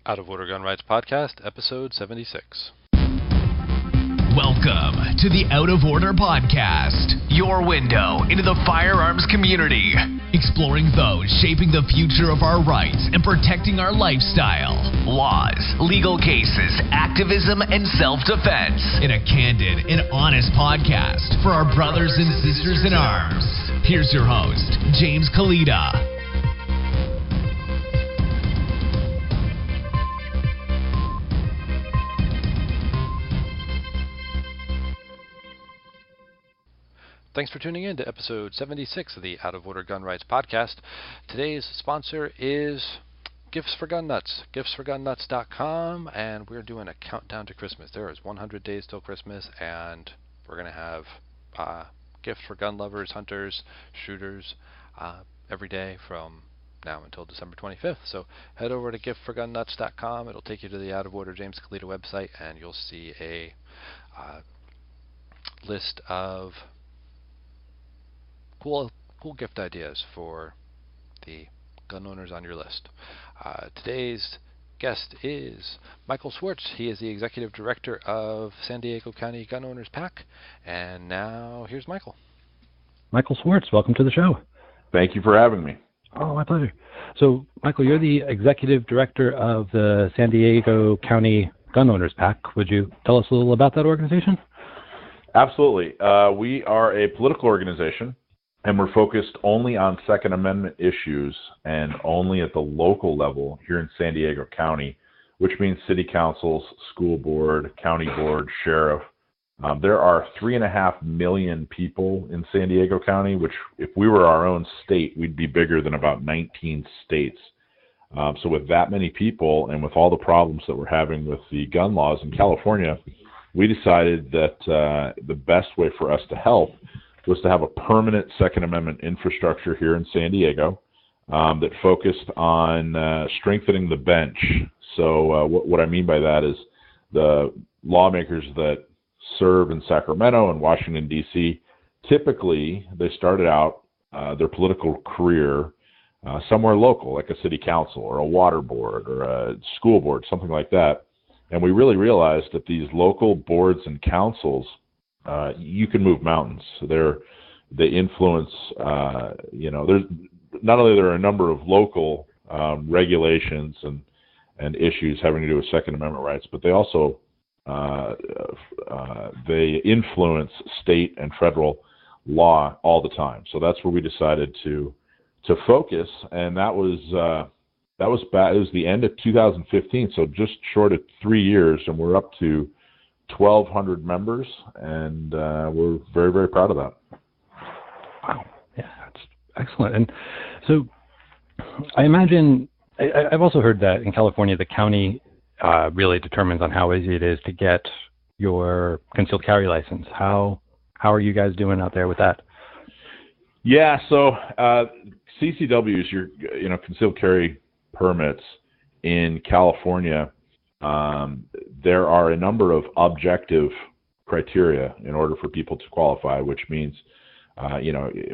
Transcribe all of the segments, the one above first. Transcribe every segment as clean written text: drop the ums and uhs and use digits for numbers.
Out of Order Gun Rights Podcast, Episode 76. Welcome to the Out of Order Podcast, your window into the firearms community, exploring those shaping the future of our rights and protecting our lifestyle, laws, legal cases, activism, and self-defense in a candid and honest podcast for our brothers and sisters in arms. Here's your host, James Kalita. Thanks for tuning in to episode 76 of the Out of Order Gun Rights Podcast. Today's sponsor is Gifts for Gun Nuts, giftsforgunnuts.com, and we're doing a countdown to Christmas. There is 100 days till Christmas, and we're going to have gifts for gun lovers, hunters, shooters every day from now until December 25th. So head over to giftforgunnuts.com. It'll take you to the Out of Order James Kalita website, and you'll see a list of cool gift ideas for the gun owners on your list. Today's guest is Michael Schwartz. He is the Executive Director of San Diego County Gun Owners PAC. And now here's Michael. Michael Schwartz, welcome to the show. Thank you for having me. Oh, my pleasure. So, Michael, you're the Executive Director of the San Diego County Gun Owners PAC. Would you tell us a little about that organization? Absolutely. We are a political organization, and we're focused only on Second Amendment issues and only at the local level here in San Diego County, which means city councils, school board, county board, sheriff. There are 3.5 million people in San Diego County, which if we were our own state, we'd be bigger than about 19 states. So with that many people and with all the problems that we're having with the gun laws in California, we decided that the best way for us to help was to have a permanent Second Amendment infrastructure here in San Diego that focused on strengthening the bench. So what I mean by that is the lawmakers that serve in Sacramento and Washington, D.C., typically they started out their political career somewhere local, like a city council or a water board or a school board, something like that. And we really realized that these local boards and councils, you can move mountains. They influence, there's not only there are a number of local regulations and issues having to do with Second Amendment rights, but they also they influence state and federal law all the time. So that's where we decided to focus, and that was the end of 2015. So just short of 3 years, and we're up to 1,200 members, and we're very, very proud of that. Wow. Yeah, that's excellent. And so I imagine, I've also heard that in California, the county really determines on how easy it is to get your concealed carry license. How are you guys doing out there with that? Yeah, so CCWs, your concealed carry permits in California, there are a number of objective criteria in order for people to qualify, which means,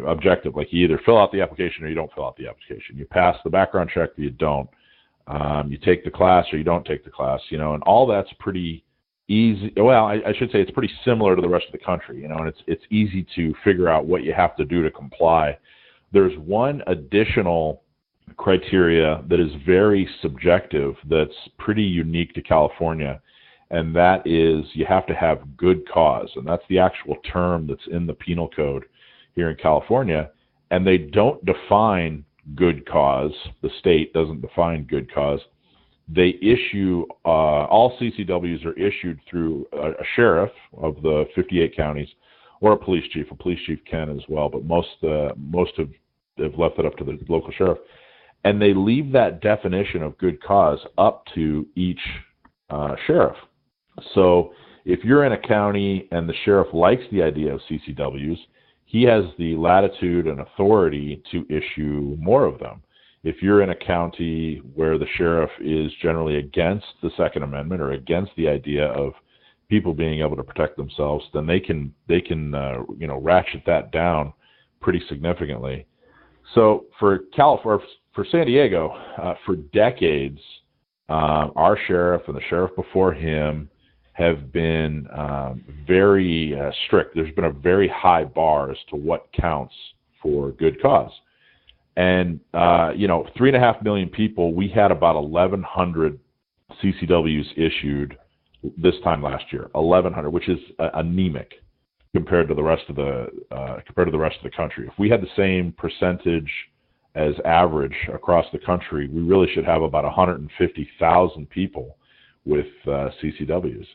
objective, like you either fill out the application or you don't fill out the application. You pass the background check or you don't. You take the class or you don't take the class, and all that's pretty easy. Well, I should say it's pretty similar to the rest of the country, and it's easy to figure out what you have to do to comply. There's one additional criteria that is very subjective that's pretty unique to California, and that is you have to have good cause, and that's the actual term that's in the penal code here in California, and they don't define good cause. The state doesn't define good cause. They issue, all CCWs are issued through a sheriff of the 58 counties or a police chief. A police chief can as well, but most have left it up to the local sheriff. And they leave that definition of good cause up to each sheriff. So if you're in a county and the sheriff likes the idea of CCWs, he has the latitude and authority to issue more of them. If you're in a county where the sheriff is generally against the Second Amendment or against the idea of people being able to protect themselves, then they can ratchet that down pretty significantly. So for San Diego, for decades, our sheriff and the sheriff before him have been very strict. There's been a very high bar as to what counts for good cause. And, 3.5 million people, we had about 1,100 CCWs issued this time last year. 1,100, which is anemic compared to the rest of the country. If we had the same percentage as average across the country, we really should have about 150,000 people with CCWs.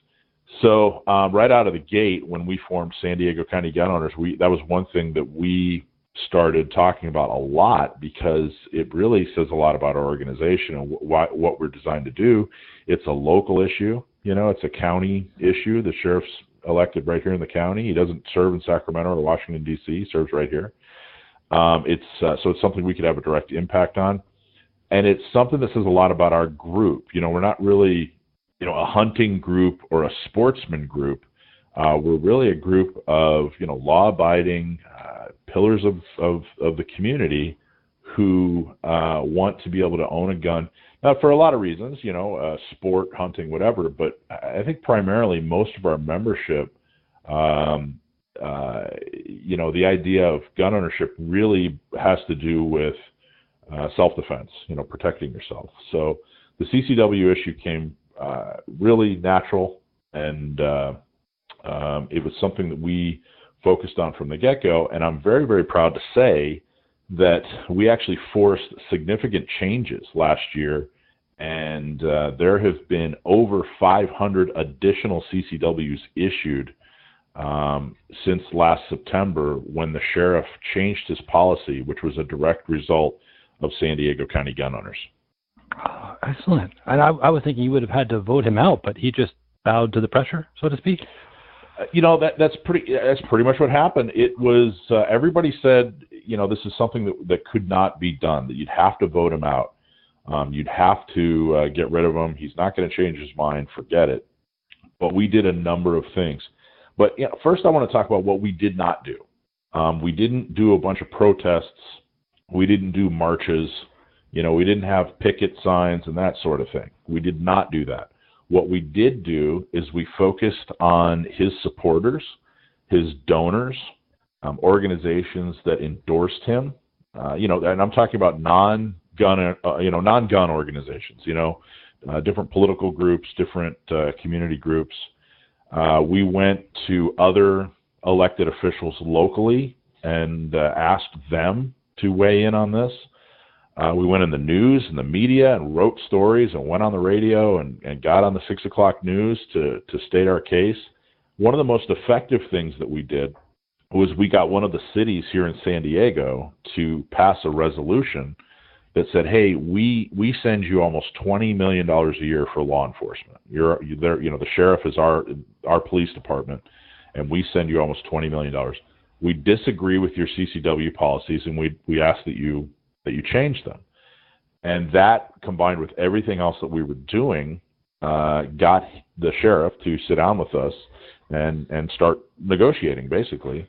So right out of the gate, when we formed San Diego County Gun Owners, that was one thing that we started talking about a lot, because it really says a lot about our organization and what we're designed to do. It's a local issue. It's a county issue. The sheriff's elected right here in the county. He doesn't serve in Sacramento or Washington, D.C. He serves right here. So it's something we could have a direct impact on. And it's something that says a lot about our group. We're not really, a hunting group or a sportsman group. We're really a group of, law-abiding pillars of the community who want to be able to own a gun. Now, for a lot of reasons, sport, hunting, whatever. But I think primarily most of our membership, the idea of gun ownership really has to do with self-defense, protecting yourself. So the CCW issue came really natural, and it was something that we focused on from the get-go. And I'm very, very proud to say that we actually forced significant changes last year, and there have been over 500 additional CCWs issued since last September, when the sheriff changed his policy, which was a direct result of San Diego County Gun Owners. Oh, excellent. And I was thinking you would have had to vote him out, but he just bowed to the pressure, so to speak. That's pretty much what happened. It was everybody said, this is something that could not be done, that you'd have to vote him out. You'd have to get rid of him. He's not going to change his mind. Forget it. But we did a number of things. But first I want to talk about what we did not do. We didn't do a bunch of protests. We didn't do marches. We didn't have picket signs and that sort of thing. We did not do that. What we did do is we focused on his supporters, his donors, organizations that endorsed him. And I'm talking about non-gun organizations. Different political groups, different community groups. We went to other elected officials locally and asked them to weigh in on this. We went in the news and the media and wrote stories and went on the radio and got on the 6 o'clock news to state our case. One of the most effective things that we did was we got one of the cities here in San Diego to pass a resolution that said, hey, we send you almost $20 million a year for law enforcement. You're there, the sheriff is our police department, and we send you almost $20 million. We disagree with your CCW policies, and we ask that you change them. And that, combined with everything else that we were doing, got the sheriff to sit down with us and start negotiating, basically.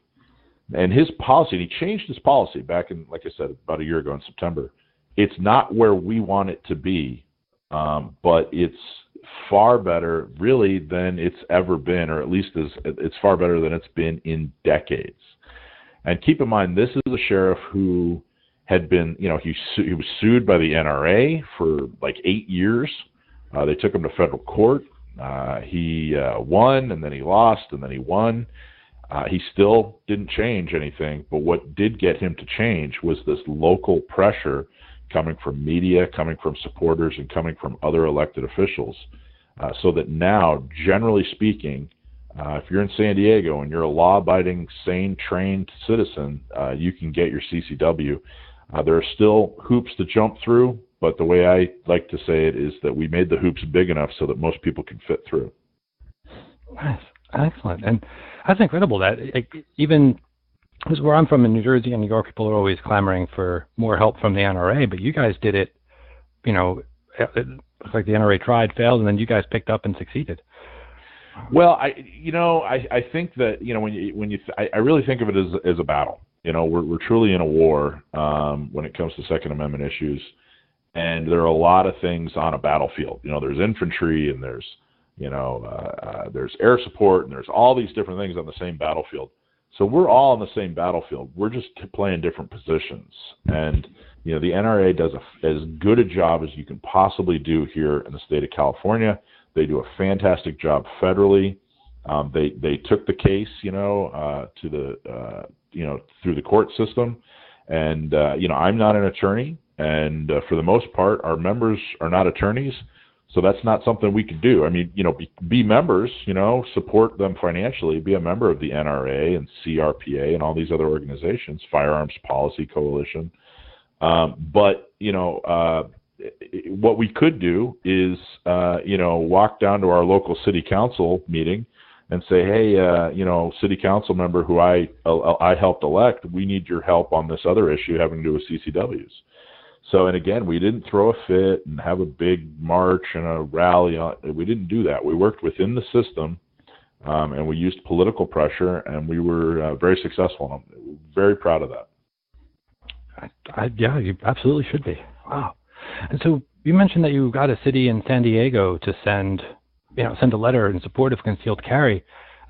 And his policy, he changed his policy back in, like I said, about a year ago in September. It's not where we want it to be, but it's far better, really, than it's ever been, or at least it's far better than it's been in decades. And keep in mind, this is a sheriff who had been, he was sued by the NRA for like 8 years. They took him to federal court. He won, and then he lost, and then he won. He still didn't change anything, but what did get him to change was this local pressure coming from media, coming from supporters, and coming from other elected officials, so that now, generally speaking, if you're in San Diego and you're a law-abiding, sane, trained citizen, you can get your CCW. There are still hoops to jump through, but the way I like to say it is that we made the hoops big enough so that most people can fit through. Nice. Excellent. And that's incredible that even because where I'm from in New Jersey and New York, people are always clamoring for more help from the NRA, but you guys did it, it looks like the NRA tried, failed, and then you guys picked up and succeeded. Well, I think that, I really think of it as a battle. We're truly in a war when it comes to Second Amendment issues. And there are a lot of things on a battlefield. There's infantry, and there's air support, and there's all these different things on the same battlefield. So we're all on the same battlefield. We're just playing different positions. And the NRA does as good a job as you can possibly do here in the state of California. They do a fantastic job federally. They took the case, to the through the court system. And I'm not an attorney, and for the most part, our members are not attorneys. So that's not something we could do. I mean, be members, support them financially, be a member of the NRA and CRPA and all these other organizations, Firearms Policy Coalition. But what we could do is, walk down to our local city council meeting and say, hey, city council member who I helped elect, we need your help on this other issue having to do with CCWs. So, and again, we didn't throw a fit and have a big march and a rally. We didn't do that. We worked within the system, and we used political pressure, and we were very successful. And I'm very proud of that. Yeah, you absolutely should be. Wow. And so you mentioned that you got a city in San Diego to send a letter in support of concealed carry.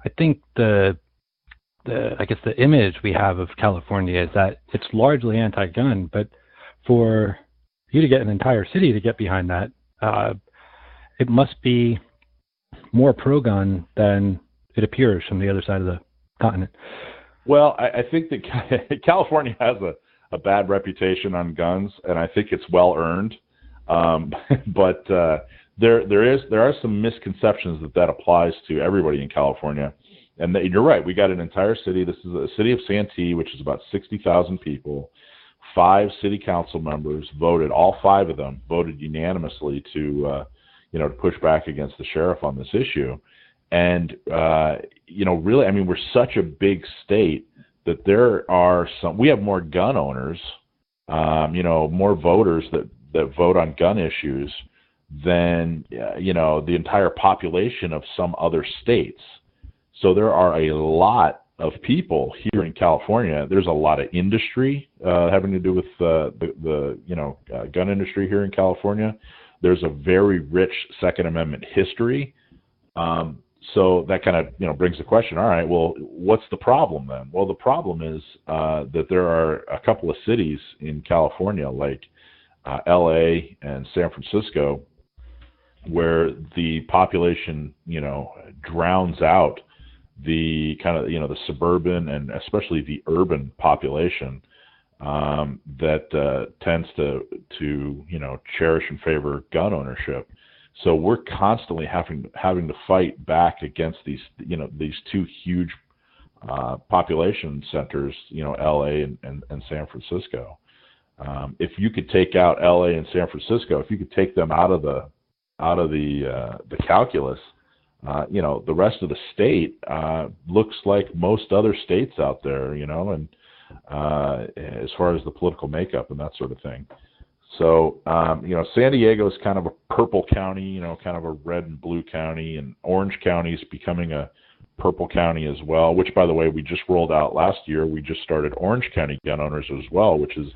I think the image we have of California is that it's largely anti-gun, but for you to get an entire city to get behind that, it must be more pro-gun than it appears from the other side of the continent. Well, I think that California has a bad reputation on guns, and I think it's well earned. But there are some misconceptions that applies to everybody in California. And you're right. We got an entire city. This is a city of Santee, which is about 60,000 people. 5 city council members voted. All 5 of them voted unanimously to push back against the sheriff on this issue. And really, I mean, we're such a big state that we have more gun owners, more voters that vote on gun issues than the entire population of some other states. So there are a lot of people here in California. There's a lot of industry having to do with the gun industry here in California. There's a very rich Second Amendment history. So that kind of brings the question. All right, well, what's the problem then? Well, the problem is that there are a couple of cities in California, like L.A. and San Francisco, where the population drowns out the kind of the suburban and especially the urban population that tends to cherish and favor gun ownership. So we're constantly having to fight back against these two huge population centers, L.A. and San Francisco. If you could take out L.A. and San Francisco, if you could take them out of the calculus, the rest of the state looks like most other states out there, and as far as the political makeup and that sort of thing. So, San Diego is kind of a purple county, kind of a red and blue county, and Orange County is becoming a purple county as well, which, by the way, we just rolled out last year. We just started Orange County Gun Owners as well, which is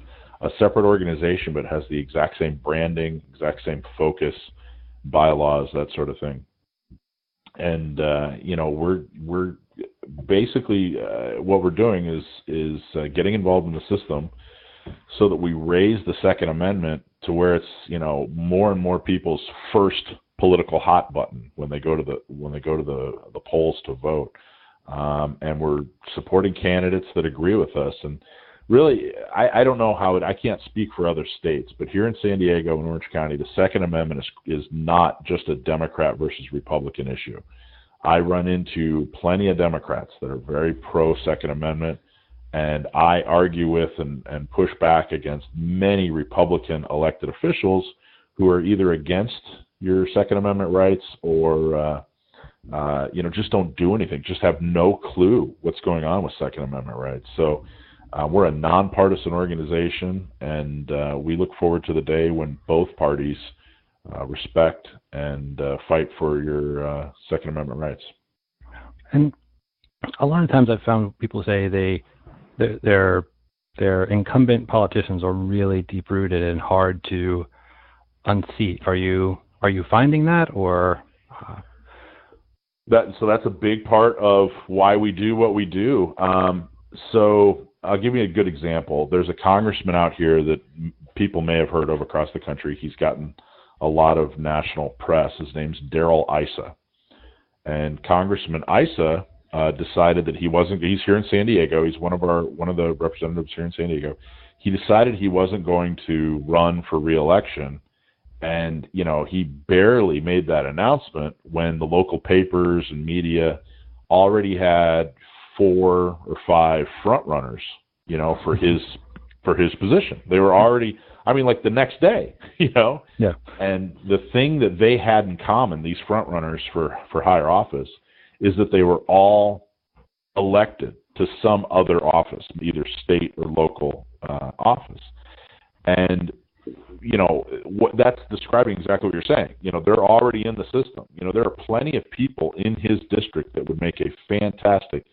a separate organization but has the exact same branding, exact same focus, bylaws, that sort of thing. And we're basically what we're doing is getting involved in the system so that we raise the Second Amendment to where it's more and more people's first political hot button when they go to the polls to vote, and we're supporting candidates that agree with us. And really, I don't know I can't speak for other states, but here in San Diego and Orange County, the Second Amendment is not just a Democrat versus Republican issue. I run into plenty of Democrats that are very pro Second Amendment, and I argue with and push back against many Republican elected officials who are either against your Second Amendment rights or just don't do anything, just have no clue what's going on with Second Amendment rights. So we're a nonpartisan organization, and we look forward to the day when both parties respect and fight for your Second Amendment rights. And a lot of times I've found people say their incumbent politicians are really deep-rooted and hard to unseat. Are you finding that, or? So that's a big part of why we do what we do. So I'll give you a good example. There's a congressman out here that people may have heard of across the country. He's gotten a lot of national press. His name's Diego Issa. And Congressman Issa decided that he's here in San Diego. He's one of the representatives here in San Diego. He decided he wasn't going to run for re-election. And, he barely made that announcement when the local papers and media already had 4 or 5 front runners, for his position. They were already, like the next day, Yeah. And the thing that they had in common, these front runners for higher office, is that they were all elected to some other office, either state or local office. And what that's describing exactly what you're saying. They're already in the system. There are plenty of people in his district that would make a fantastic,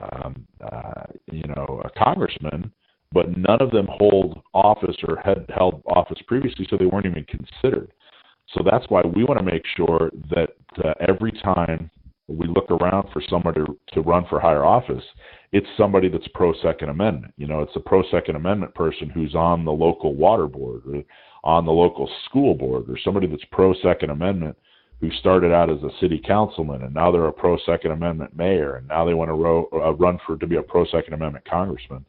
a congressman, but none of them hold office or had held office previously, so they weren't even considered. So that's why we want to make sure that every time we look around for someone to run for higher office, it's somebody that's pro-Second Amendment. It's a pro-Second Amendment person who's on the local water board or on the local school board, or somebody that's pro-Second Amendment who started out as a city councilman and now they're a pro-Second Amendment mayor and now they want to run to be a pro-Second Amendment congressman.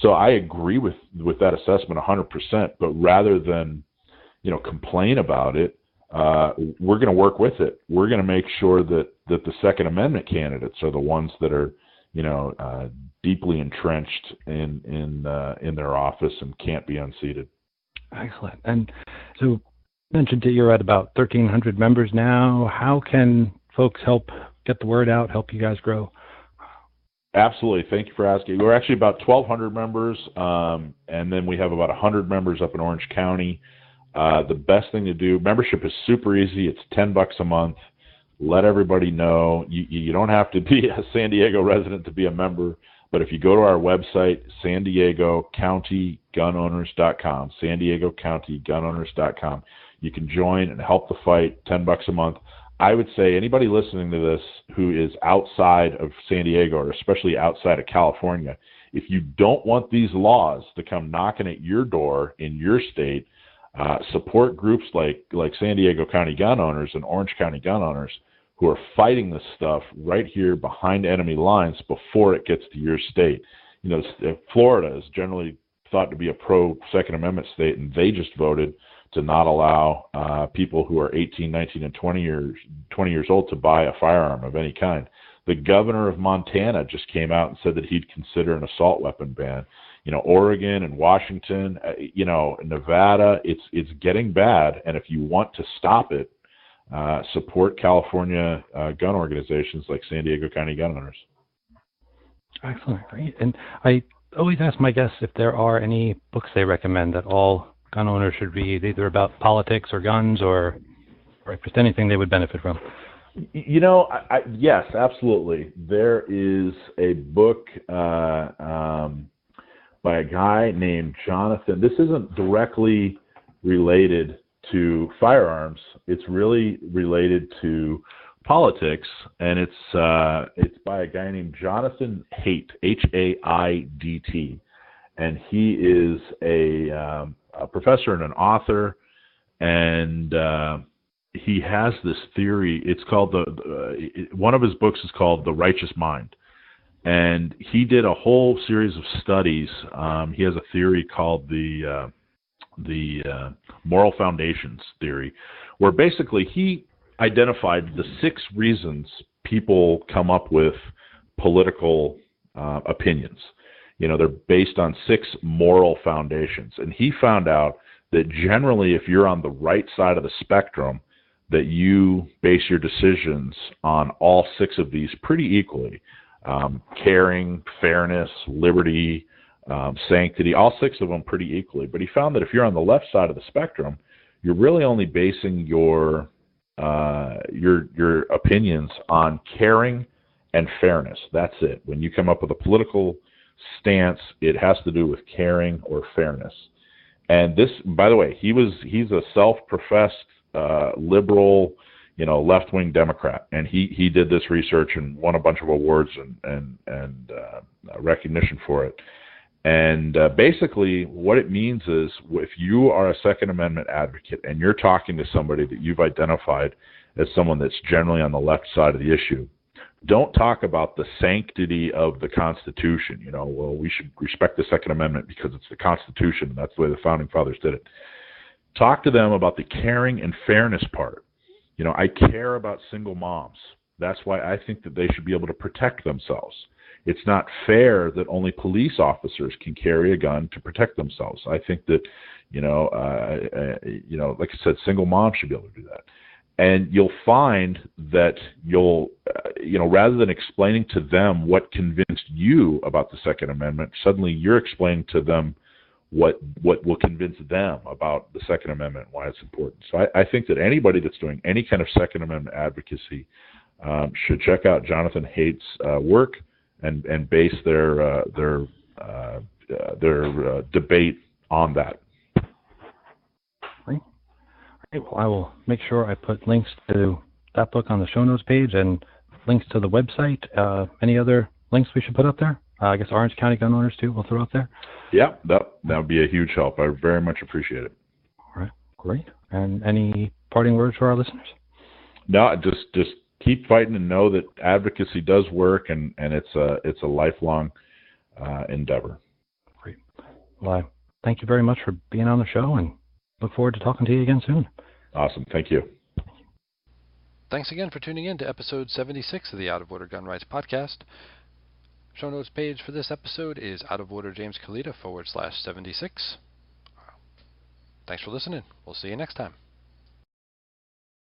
So I agree with that assessment 100%, but rather than, complain about it, we're going to work with it. We're going to make sure that the Second Amendment candidates are the ones that are, deeply entrenched in their office and can't be unseated. Excellent. And so you mentioned that you're at about 1,300 members now. How can folks help get the word out, help you guys grow? Absolutely. Thank you for asking. We're actually about 1,200 members, and then we have about 100 members up in Orange County. The best thing to do, membership is super easy. It's $10 a month. Let everybody know. You don't have to be a San Diego resident to be a member, but if you go to our website, San Diego County Gunowners.com, San Diego County Gunowners.com, you can join and help the fight, $10 a month. I would say anybody listening to this who is outside of San Diego, or especially outside of California, if you don't want these laws to come knocking at your door in your state, support groups like San Diego County Gun Owners and Orange County Gun Owners who are fighting this stuff right here behind enemy lines before it gets to your state. Florida is generally thought to be a pro-Second Amendment state, and they just voted to not allow people who are 18, 19, and 20 years old to buy a firearm of any kind. The governor of Montana just came out and said that he'd consider an assault weapon ban. Oregon and Washington, Nevada, it's getting bad. And if you want to stop it, support California gun organizations like San Diego County Gun Owners. Excellent. Great. And I always ask my guests if there are any books they recommend that all gun owners should read, either about politics or guns or just anything they would benefit from. Yes, absolutely. There is a book by a guy named Jonathan. This isn't directly related to firearms. It's really related to politics, and it's by a guy named Jonathan Haidt, Haidt, and he is a professor and an author, and he has this theory. It's called one of his books is called The Righteous Mind. And he did a whole series of studies. He has a theory called the moral foundations theory, where basically he identified the 6 reasons people come up with political opinions. They're based on 6 moral foundations. And he found out that generally if you're on the right side of the spectrum, that you base your decisions on all 6 of these pretty equally. Caring, fairness, liberty, sanctity, all 6 of them pretty equally. But he found that if you're on the left side of the spectrum, you're really only basing your opinions on caring and fairness. That's it. When you come up with a political stance, it has to do with caring or fairness. And this, by the way, he's a self-professed liberal, left-wing Democrat, and he did this research and won a bunch of awards and recognition for it. And basically, what it means is, if you are a Second Amendment advocate and you're talking to somebody that you've identified as someone that's generally on the left side of the issue, don't talk about the sanctity of the Constitution. Well, we should respect the Second Amendment because it's the Constitution, and that's the way the Founding Fathers did it. Talk to them about the caring and fairness part. I care about single moms. That's why I think that they should be able to protect themselves. It's not fair that only police officers can carry a gun to protect themselves. I think that, like I said, single moms should be able to do that. And you'll find that rather than explaining to them what convinced you about the Second Amendment, suddenly you're explaining to them what will convince them about the Second Amendment and why it's important. So I think that anybody that's doing any kind of Second Amendment advocacy should check out Jonathan Haidt's work and base their debate on that. Right, well, I will make sure I put links to that book on the show notes page and links to the website. Any other links we should put up there? I guess Orange County gun owners too, we'll throw up there. Yeah, that would be a huge help. I very much appreciate it. All right, great. And any parting words for our listeners? No, just keep fighting and know that advocacy does work, and it's a lifelong endeavor. Great. Well, I thank you very much for being on the show, and look forward to talking to you again soon. Awesome. Thank you. Thanks again for tuning in to episode 76 of the Out of Order Gun Rights Podcast. Show notes page for this episode is outoforderjameskalita /76. Thanks for listening. We'll see you next time.